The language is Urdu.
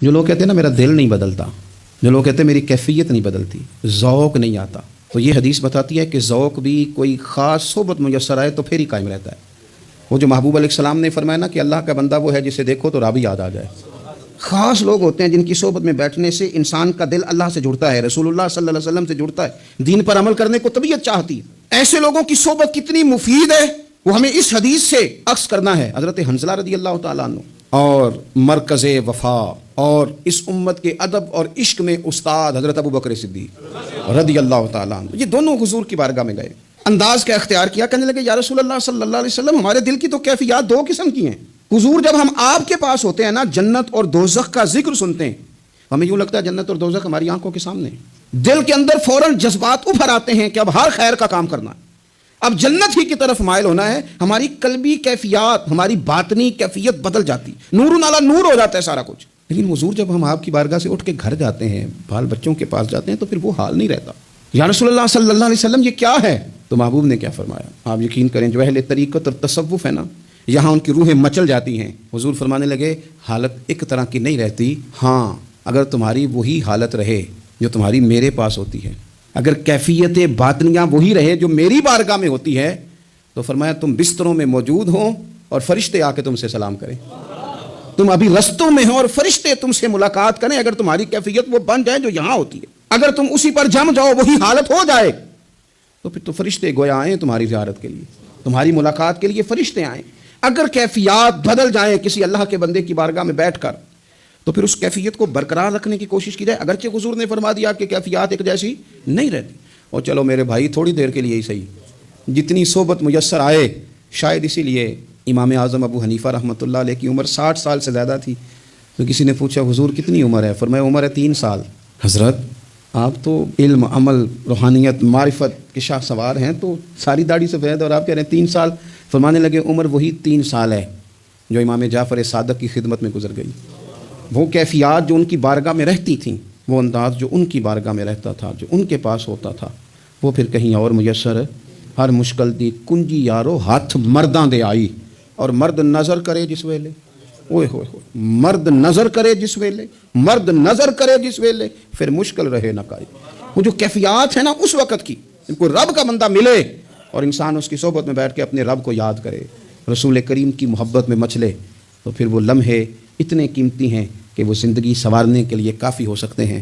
جو لوگ کہتے ہیں نا میرا دل نہیں بدلتا، جو لوگ کہتے ہیں میری کیفیت نہیں بدلتی، ذوق نہیں آتا، تو یہ حدیث بتاتی ہے کہ ذوق بھی کوئی خاص صحبت میسر آئے تو پھر ہی قائم رہتا ہے۔ وہ جو محبوب علیہ السلام نے فرمایا نا کہ اللہ کا بندہ وہ ہے جسے دیکھو تو رابی یاد آ جائے۔ خاص لوگ ہوتے ہیں جن کی صحبت میں بیٹھنے سے انسان کا دل اللہ سے جڑتا ہے، رسول اللہ صلی اللہ علیہ وسلم سے جڑتا ہے، دین پر عمل کرنے کو طبیعت چاہتی ہے۔ ایسے لوگوں کی صحبت کتنی مفید ہے وہ ہمیں اس حدیث سے عکس کرنا ہے۔ حضرت حنظلہ رضی اللہ تعالیٰ عنہ اور مرکز وفا اور اس امت کے ادب اور عشق میں استاد حضرت ابو بکر صدیق رضی اللہ تعالیٰ عنہ، یہ دونوں حضور کی بارگاہ میں گئے، انداز کا اختیار کیا، کہنے لگے یا رسول اللہ صلی اللہ علیہ وسلم ہمارے دل کی تو کیفیات دو قسم کی ہیں۔ حضور جب ہم آپ کے پاس ہوتے ہیں نا، جنت اور دوزخ کا ذکر سنتے ہیں، ہمیں یوں لگتا ہے جنت اور دوزخ ہماری آنکھوں کے سامنے، دل کے اندر فوراً جذبات ابھر آتے ہیں کہ اب ہر خیر کا کام کرنا ہے، اب جنت ہی کی طرف مائل ہونا ہے۔ ہماری قلبی کیفیات، ہماری باطنی کیفیت بدل جاتی، نور علی نور ہو جاتا ہے سارا کچھ۔ لیکن حضور جب ہم آپ کی بارگاہ سے اٹھ کے گھر جاتے ہیں، بال بچوں کے پاس جاتے ہیں، تو پھر وہ حال نہیں رہتا۔ یا رسول اللہ صلی اللہ علیہ وسلم یہ کیا ہے؟ تو محبوب نے کیا فرمایا؟ آپ یقین کریں جو اہل طریقت اور تصوف ہے نا، یہاں ان کی روحیں مچل جاتی ہیں۔ حضور فرمانے لگے حالت ایک طرح کی نہیں رہتی، ہاں اگر تمہاری وہی حالت رہے جو تمہاری میرے پاس ہوتی ہے، اگر کیفیت باطنیاں وہی رہے جو میری بارگاہ میں ہوتی ہے، تو فرمایا تم بستروں میں موجود ہو اور فرشتے آ کے تم سے سلام کریں، تم ابھی رستوں میں ہو اور فرشتے تم سے ملاقات کریں، اگر تمہاری کیفیت وہ بن جائے جو یہاں ہوتی ہے، اگر تم اسی پر جم جاؤ وہی حالت ہو جائے، تو پھر تو فرشتے گویا آئیں تمہاری زیارت کے لیے، تمہاری ملاقات کے لیے فرشتے آئیں۔ اگر کیفیات بدل جائیں کسی اللہ کے بندے کی بارگاہ میں بیٹھ کر، تو پھر اس کیفیت کو برقرار رکھنے کی کوشش کی جائے، اگرچہ حضور نے فرما دیا کہ کیفیات ایک جیسی نہیں رہتی، اور چلو میرے بھائی تھوڑی دیر کے لیے ہی صحیح، جتنی صحبت میسر آئے۔ شاید اسی لیے امام اعظم ابو حنیفہ رحمۃ اللہ علیہ کی عمر 60 سال سے زیادہ تھی، تو کسی نے پوچھا حضور کتنی عمر ہے؟ فرمایا عمر ہے 3 سال۔ حضرت آپ تو علم، عمل، روحانیت، معرفت کے شاہ سوار ہیں، تو ساری داڑھی سفید اور آپ کہہ رہے ہیں 3 سال۔ فرمانے لگے عمر وہی 3 سال ہے جو امام جعفر صادق کی خدمت میں گزر گئی۔ وہ کیفیات جو ان کی بارگاہ میں رہتی تھیں، وہ انداز جو ان کی بارگاہ میں رہتا تھا، جو ان کے پاس ہوتا تھا، وہ پھر کہیں اور میسر۔ ہر مشکل دی کنجی یارو ہاتھ مرداں دے آئی، اور مرد نظر کرے جس ویلے، اوئے ہوئے ہوئے، مرد نظر کرے جس ویلے، مرد نظر کرے جس ویلے، پھر مشکل رہے نہ کائی۔ وہ جو کیفیات ہیں نا اس وقت کی، ان کو رب کا بندہ ملے اور انسان اس کی صحبت میں بیٹھ کے اپنے رب کو یاد کرے، رسول کریم کی محبت میں مچلے، تو پھر وہ لمحے اتنے قیمتی ہیں کہ وہ زندگی سنوارنے کے لیے کافی ہو سکتے ہیں۔